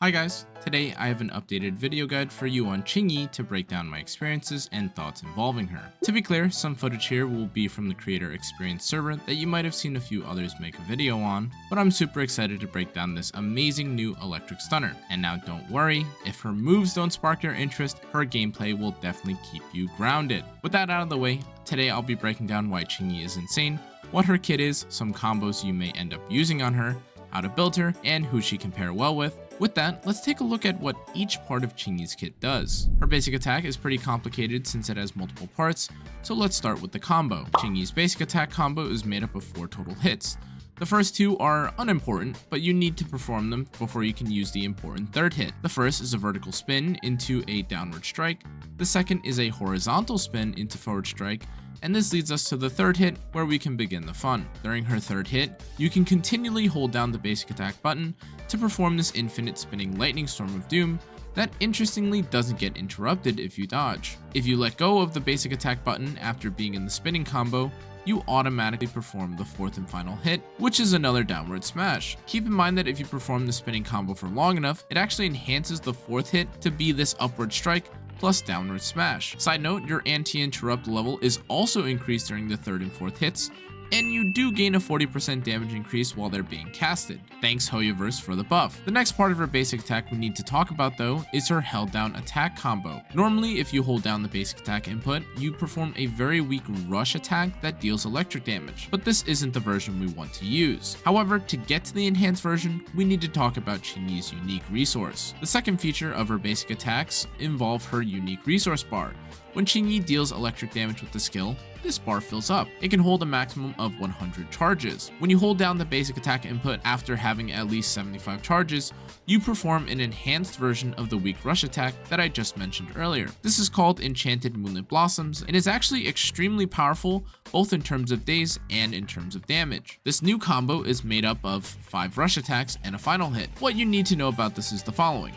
Hi guys, today I have an updated video guide for you on QINGYI to break down my experiences and thoughts involving her. To be clear, some footage here will be from the creator experience server that you might have seen a few others make a video on, but I'm super excited to break down this amazing new electric stunner. And now don't worry, if her moves don't spark your interest, her gameplay will definitely keep you grounded. With that out of the way, today I'll be breaking down why QINGYI is insane, what her kit is, some combos you may end up using on her, how to build her, and who she can pair well with. With that, let's take a look at what each part of QINGYI's kit does. Her basic attack is pretty complicated since it has multiple parts, so let's start with the combo. QINGYI's basic attack combo is made up of 4 total hits. The first 2 are unimportant, but you need to perform them before you can use the important third hit. The first is a vertical spin into a downward strike, the second is a horizontal spin into forward strike, and this leads us to the third hit, where we can begin the fun. During her third hit, you can continually hold down the basic attack button to perform this infinite spinning lightning storm of doom that interestingly doesn't get interrupted if you dodge. If you let go of the basic attack button after being in the spinning combo, you automatically perform the 4th and final hit, which is another downward smash. Keep in mind that if you perform the spinning combo for long enough, it actually enhances the 4th hit to be this upward strike plus downward smash. Side note, your anti-interrupt level is also increased during the 3rd and 4th hits, and you do gain a 40% damage increase while they're being casted. Thanks Hoyoverse for the buff. The next part of her basic attack we need to talk about though is her held down attack combo. Normally, if you hold down the basic attack input, you perform a very weak rush attack that deals electric damage, but this isn't the version we want to use. However, to get to the enhanced version, we need to talk about QINGYI's unique resource. The second feature of her basic attacks involve her unique resource bar. When QINGYI deals electric damage with the skill, this bar fills up. It can hold a maximum of 100 charges. When you hold down the basic attack input after having at least 75 charges, you perform an enhanced version of the weak rush attack that I just mentioned earlier. This is called Enchanted Moonlit Blossoms and is actually extremely powerful both in terms of days and in terms of damage. This new combo is made up of 5 rush attacks and a final hit. What you need to know about this is the following.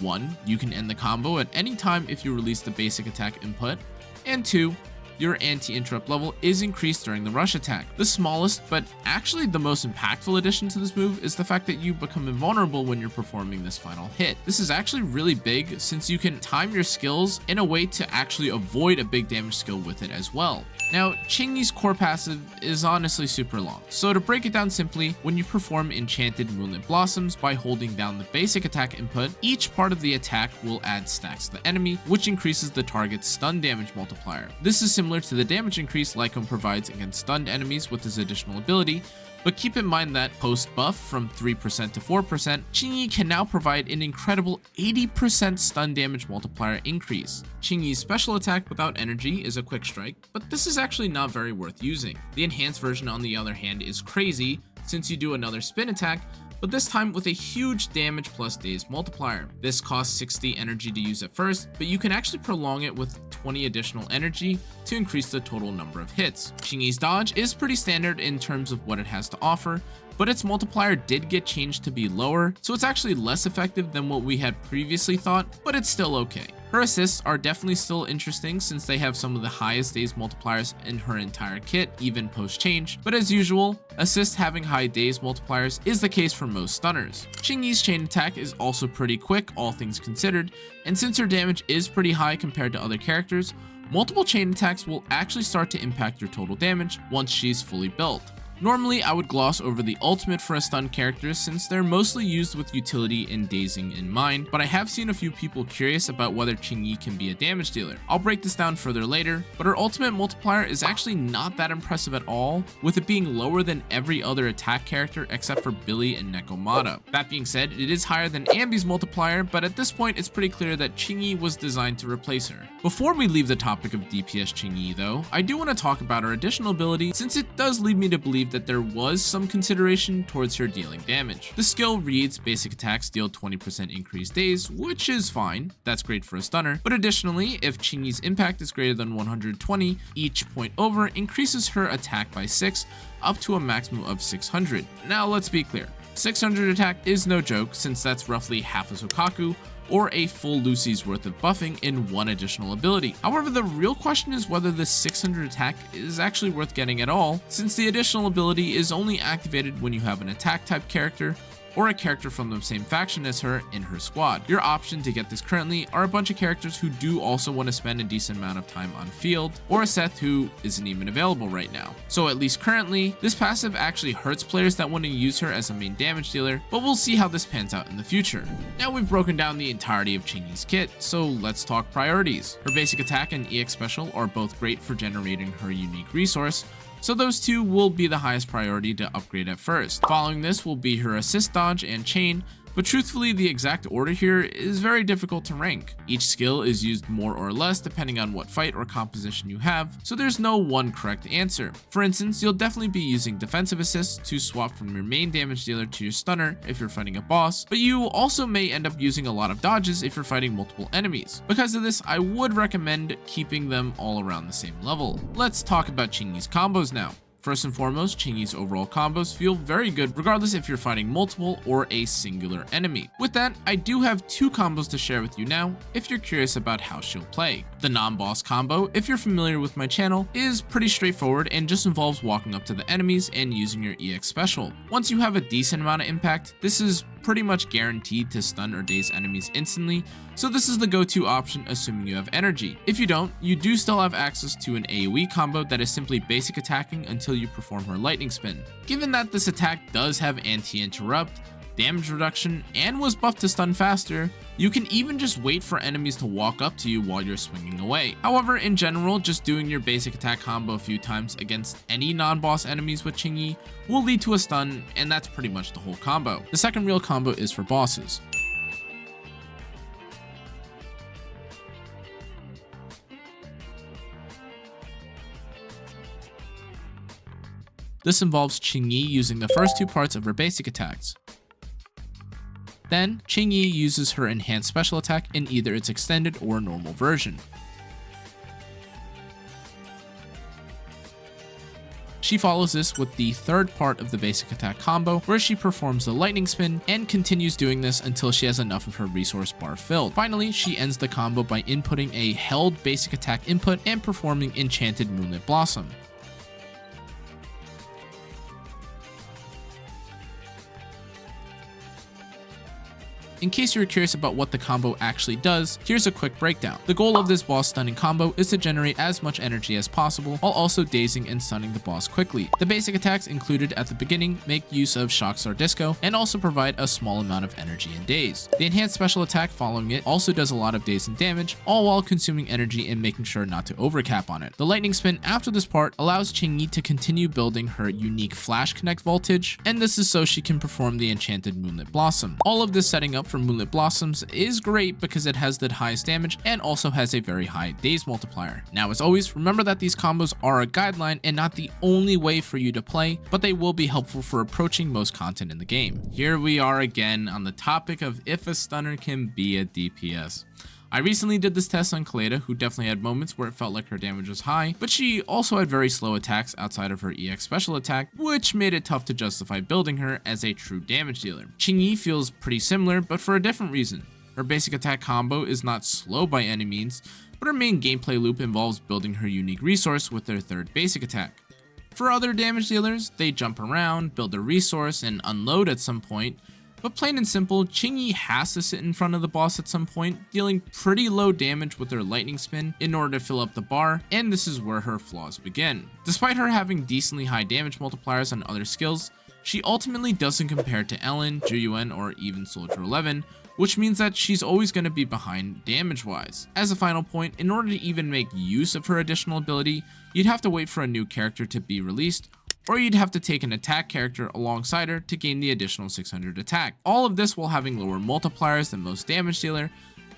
1. You can end the combo at any time if you release the basic attack input, and 2. Your anti-interrupt level is increased during the rush attack. The smallest, but actually the most impactful addition to this move is the fact that you become invulnerable when you're performing this final hit. This is actually really big since you can time your skills in a way to actually avoid a big damage skill with it as well. Now, QINGYI's core passive is honestly super long, so to break it down simply, when you perform Enchanted Moonlit Blossoms by holding down the basic attack input, each part of the attack will add stacks to the enemy, which increases the target's stun damage multiplier. This is similar to the damage increase Lycom provides against stunned enemies with his additional ability, but keep in mind that post-buff from 3% to 4%, QINGYI can now provide an incredible 80% stun damage multiplier increase. QINGYI's special attack without energy is a quick strike, but this is actually not very worth using. The enhanced version on the other hand is crazy since you do another spin attack, but this time with a huge damage plus days multiplier. This costs 60 energy to use at first, but you can actually prolong it with 20 additional energy to increase the total number of hits. QINGYI's dodge is pretty standard in terms of what it has to offer, but its multiplier did get changed to be lower, so it's actually less effective than what we had previously thought, but it's still okay. Her assists are definitely still interesting since they have some of the highest days multipliers in her entire kit, even post-change, but as usual, assists having high days multipliers is the case for most stunners. QINGYI's chain attack is also pretty quick, all things considered, and since her damage is pretty high compared to other characters, multiple chain attacks will actually start to impact your total damage once she's fully built. Normally, I would gloss over the ultimate for a stun character since they're mostly used with utility and dazing in mind, but I have seen a few people curious about whether QINGYI can be a damage dealer. I'll break this down further later, but her ultimate multiplier is actually not that impressive at all, with it being lower than every other attack character except for Billy and Nekomata. That being said, it is higher than Ambi's multiplier, but at this point it's pretty clear that QINGYI was designed to replace her. Before we leave the topic of DPS QINGYI though, I do want to talk about her additional ability since it does lead me to believe that there was some consideration towards her dealing damage. The skill reads basic attacks deal 20% increased days, which is fine, that's great for a stunner, but additionally, if QINGYI's impact is greater than 120, each point over increases her attack by 6, up to a maximum of 600. Now let's be clear, 600 attack is no joke since that's roughly half a Sokaku, or a full Lucy's worth of buffing in one additional ability. However, the real question is whether this 600 attack is actually worth getting at all, since the additional ability is only activated when you have an attack type character or a character from the same faction as her in her squad. Your option to get this currently are a bunch of characters who do also want to spend a decent amount of time on field, or a Seth who isn't even available right now. So at least currently, this passive actually hurts players that want to use her as a main damage dealer, but we'll see how this pans out in the future. Now we've broken down the entirety of QINGYI's kit, so let's talk priorities. Her basic attack and EX special are both great for generating her unique resource, so those two will be the highest priority to upgrade at first. Following this will be her assist dodge and chain, but truthfully the exact order here is very difficult to rank. Each skill is used more or less depending on what fight or composition you have, so there's no one correct answer. For instance, you'll definitely be using defensive assist to swap from your main damage dealer to your stunner if you're fighting a boss, but you also may end up using a lot of dodges if you're fighting multiple enemies. Because of this, I would recommend keeping them all around the same level. Let's talk about QINGYI's combos now. First and foremost, QINGYI's overall combos feel very good regardless if you're fighting multiple or a singular enemy. With that, I do have two combos to share with you now if you're curious about how she'll play. The non-boss combo, if you're familiar with my channel, is pretty straightforward and just involves walking up to the enemies and using your EX special. Once you have a decent amount of impact, this is pretty much guaranteed to stun or daze enemies instantly, so this is the go-to option assuming you have energy. If you don't, you do still have access to an AoE combo that is simply basic attacking until you perform her lightning spin. Given that this attack does have anti-interrupt, damage reduction, and was buffed to stun faster, you can even just wait for enemies to walk up to you while you're swinging away. However, in general, just doing your basic attack combo a few times against any non-boss enemies with QINGYI will lead to a stun, and that's pretty much the whole combo. The second real combo is for bosses. This involves QINGYI using the first two parts of her basic attacks. Then, QINGYI uses her enhanced special attack in either its extended or normal version. She follows this with the third part of the basic attack combo, where she performs the lightning spin and continues doing this until she has enough of her resource bar filled. Finally, she ends the combo by inputting a held basic attack input and performing Enchanted Moonlit Blossom. In case you're curious about what the combo actually does, here's a quick breakdown. The goal of this boss stunning combo is to generate as much energy as possible while also dazing and stunning the boss quickly. The basic attacks included at the beginning make use of Shockstar Disco and also provide a small amount of energy and daze. The enhanced special attack following it also does a lot of daze and damage, all while consuming energy and making sure not to overcap on it. The lightning spin after this part allows QINGYI to continue building her unique flash connect voltage, and this is so she can perform the Enchanted Moonlit Blossom. All of this setting up for Moonlit Blossoms is great because it has the highest damage and also has a very high daze multiplier. Now, as always, remember that these combos are a guideline and not the only way for you to play, but they will be helpful for approaching most content in the game. Here we are again on the topic of if a stunner can be a DPS. I recently did this test on Kaleda, who definitely had moments where it felt like her damage was high, but she also had very slow attacks outside of her EX special attack, which made it tough to justify building her as a true damage dealer. QINGYI feels pretty similar, but for a different reason. Her basic attack combo is not slow by any means, but her main gameplay loop involves building her unique resource with their third basic attack. For other damage dealers, they jump around, build a resource, and unload at some point. But plain and simple, QINGYI has to sit in front of the boss at some point, dealing pretty low damage with her lightning spin in order to fill up the bar, and this is where her flaws begin. Despite her having decently high damage multipliers on other skills, she ultimately doesn't compare to Ellen, Juyuan, or even Soldier 11, which means that she's always going to be behind damage-wise. As a final point, in order to even make use of her additional ability, you'd have to wait for a new character to be released, or you'd have to take an attack character alongside her to gain the additional 600 attack. All of this while having lower multipliers than most damage dealer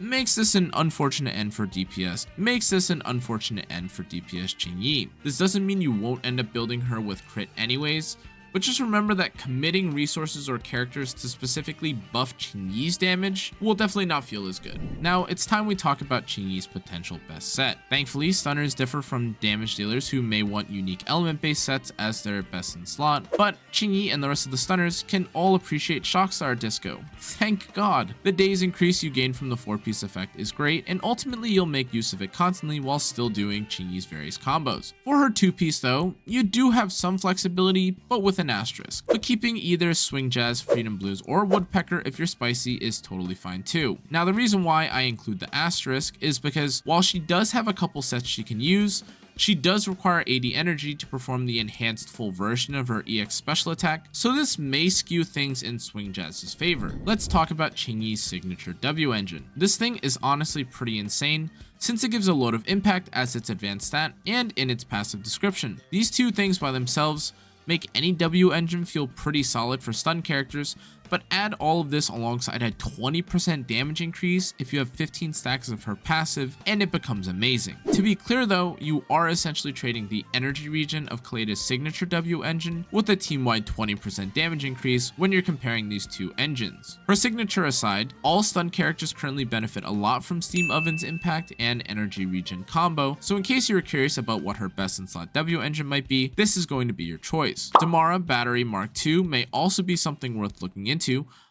makes this an unfortunate end for DPS. QINGYI. This doesn't mean you won't end up building her with crit anyways, but just remember that committing resources or characters to specifically buff QINGYI's damage will definitely not feel as good. Now, it's time we talk about QINGYI's potential best set. Thankfully, stunners differ from damage dealers who may want unique element-based sets as their best in slot, but QINGYI and the rest of the stunners can all appreciate Shockstar Disco. Thank God! The daze increase you gain from the 4-piece effect is great, and ultimately you'll make use of it constantly while still doing QINGYI's various combos. For her 2-piece though, you do have some flexibility, but with an asterisk, but keeping either Swing Jazz, Freedom Blues, or Woodpecker if you're spicy is totally fine too. Now the reason why I include the asterisk is because while she does have a couple sets she can use, she does require 80 energy to perform the enhanced full version of her EX special attack, so this may skew things in Swing Jazz's favor. Let's talk about QINGYI's signature W engine. This thing is honestly pretty insane, since it gives a load of impact as its advanced stat and in its passive description. These two things by themselves make any W engine feel pretty solid for stun characters, but add all of this alongside a 20% damage increase if you have 15 stacks of her passive, and it becomes amazing. To be clear though, you are essentially trading the energy regen of Kaleda's signature W engine with a team-wide 20% damage increase when you're comparing these two engines. Her signature aside, all stun characters currently benefit a lot from Steam Oven's impact and energy regen combo, so in case you were curious about what her best in slot W engine might be, this is going to be your choice. Damara Battery Mark II may also be something worth looking into,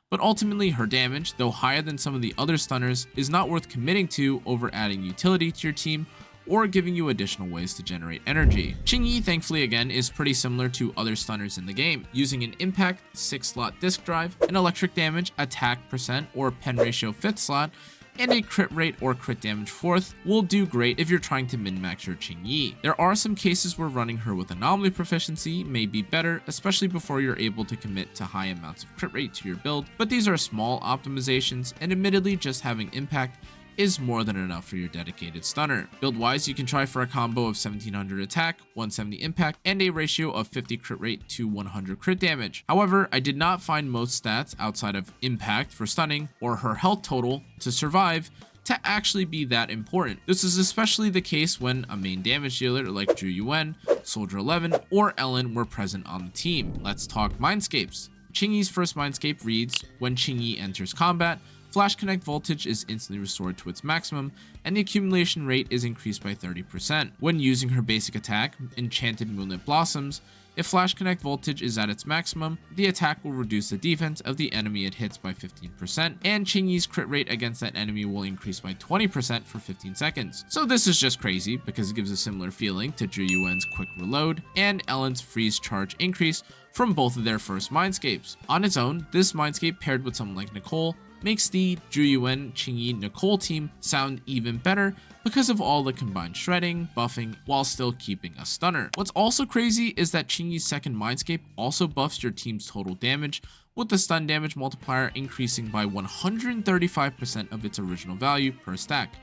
but ultimately her damage, though higher than some of the other stunners, is not worth committing to over adding utility to your team or giving you additional ways to generate energy. QINGYI, thankfully again, is pretty similar to other stunners in the game, using an impact 6-slot disc drive, an electric damage, attack percent, or pen ratio 5th slot, and a crit rate or crit damage 4th will do great if you're trying to min-max your QINGYI. There are some cases where running her with anomaly proficiency may be better, especially before you're able to commit to high amounts of crit rate to your build, but these are small optimizations, and admittedly just having impact is more than enough for your dedicated stunner. Build-wise, you can try for a combo of 1700 attack, 170 impact, and a ratio of 50 crit rate to 100 crit damage. However, I did not find most stats outside of impact for stunning or her health total to survive to actually be that important. This is especially the case when a main damage dealer like Zhu Soldier 11, or Ellen were present on the team. Let's talk Mindscapes. QINGYI's first Mindscape reads, when QINGYI enters combat, Flash Connect voltage is instantly restored to its maximum, and the accumulation rate is increased by 30%. When using her basic attack, Enchanted Moonlit Blossoms, if Flash Connect voltage is at its maximum, the attack will reduce the defense of the enemy it hits by 15%, and QINGYI's crit rate against that enemy will increase by 20% for 15 seconds. So this is just crazy, because it gives a similar feeling to Zhu Quick Reload and Ellen's Freeze Charge increase from both of their first Mindscapes. On its own, this Mindscape paired with someone like Nicole makes the Zhu QINGYI Nicole team sound even better because of all the combined shredding, buffing, while still keeping a stunner. What's also crazy is that QINGYI's second Mindscape also buffs your team's total damage, with the stun damage multiplier increasing by 135% of its original value per stack.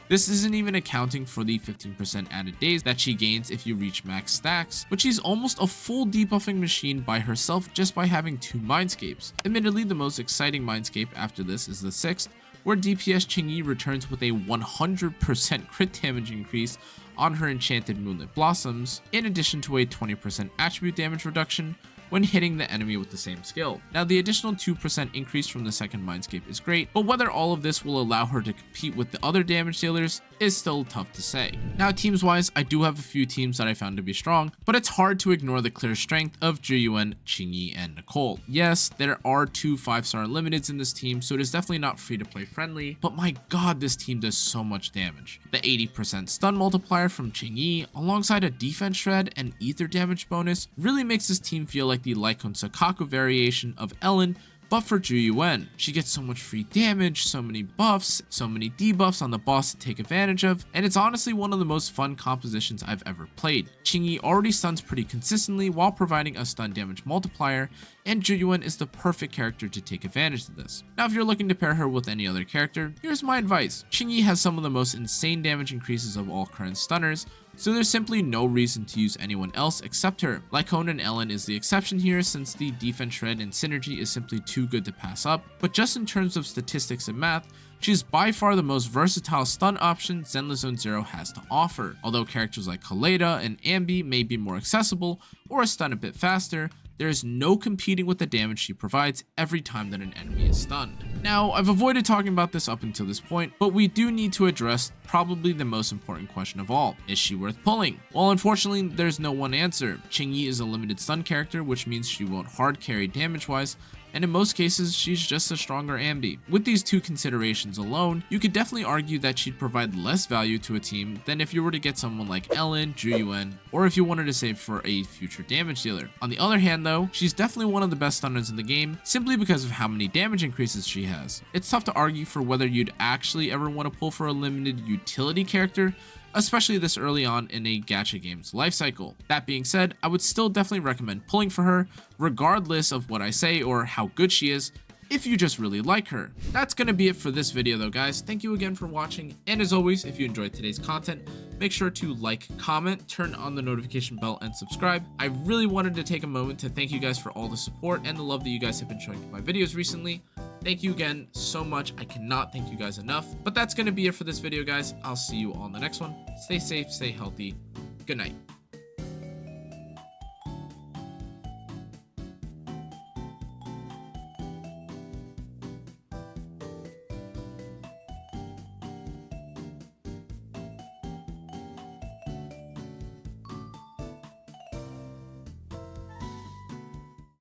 This isn't even accounting for the 15% added days that she gains if you reach max stacks, but she's almost a full debuffing machine by herself just by having 2 Mindscapes. Admittedly, the most exciting Mindscape after this is the 6th, where DPS QINGYI returns with a 100% crit damage increase on her Enchanted Moonlit Blossoms, in addition to a 20% attribute damage reduction when hitting the enemy with the same skill. Now, the additional 2% increase from the second Mindscape is great, but whether all of this will allow her to compete with the other damage dealers is still tough to say. Now, teams-wise, I do have a few teams that I found to be strong, but it's hard to ignore the clear strength of Zhu QINGYI, and Nicole. Yes, there are 2 5-star limiteds in this team, so it is definitely not free-to-play friendly, but my god, this team does so much damage. The 80% stun multiplier from QINGYI, alongside a defense shred and ether damage bonus, really makes this team feel like the Lycon Sakaku variation of Ellen, but for Zhu. She gets so much free damage, so many buffs, so many debuffs on the boss to take advantage of, and it's honestly one of the most fun compositions I've ever played. QINGYI already stuns pretty consistently while providing a stun damage multiplier, and Zhu is the perfect character to take advantage of this. Now, if you're looking to pair her with any other character, here's my advice. QINGYI has some of the most insane damage increases of all current stunners, so there's simply no reason to use anyone else except her. Lycon and Ellen is the exception here, since the defense shred and synergy is simply too good to pass up, but just in terms of statistics and math, she's by far the most versatile stun option ZenlessZoneZero has to offer. Although characters like Kaleda and Ambi may be more accessible or a stun a bit faster, there is no competing with the damage she provides every time that an enemy is stunned. Now, I've avoided talking about this up until this point, but we do need to address probably the most important question of all. Is she worth pulling? Well, unfortunately, there's no one answer. QINGYI is a limited stun character, which means she won't hard carry damage-wise, and in most cases, she's just a stronger Ambi. With these two considerations alone, you could definitely argue that she'd provide less value to a team than if you were to get someone like Ellen, Juyuan, or if you wanted to save for a future damage dealer. On the other hand though, she's definitely one of the best stunners in the game, simply because of how many damage increases she has. It's tough to argue for whether you'd actually ever want to pull for a limited utility character, especially this early on in a gacha game's lifecycle. That being said, I would still definitely recommend pulling for her, regardless of what I say or how good she is, if you just really like her. That's gonna be it for this video though, guys. Thank you again for watching, and as always, if you enjoyed today's content, make sure to like, comment, turn on the notification bell, and subscribe. I really wanted to take a moment to thank you guys for all the support and the love that you guys have been showing to my videos recently. Thank you again so much. I cannot thank you guys enough. But that's gonna be it for this video, guys. I'll see you on the next one. Stay safe, stay healthy. Good night.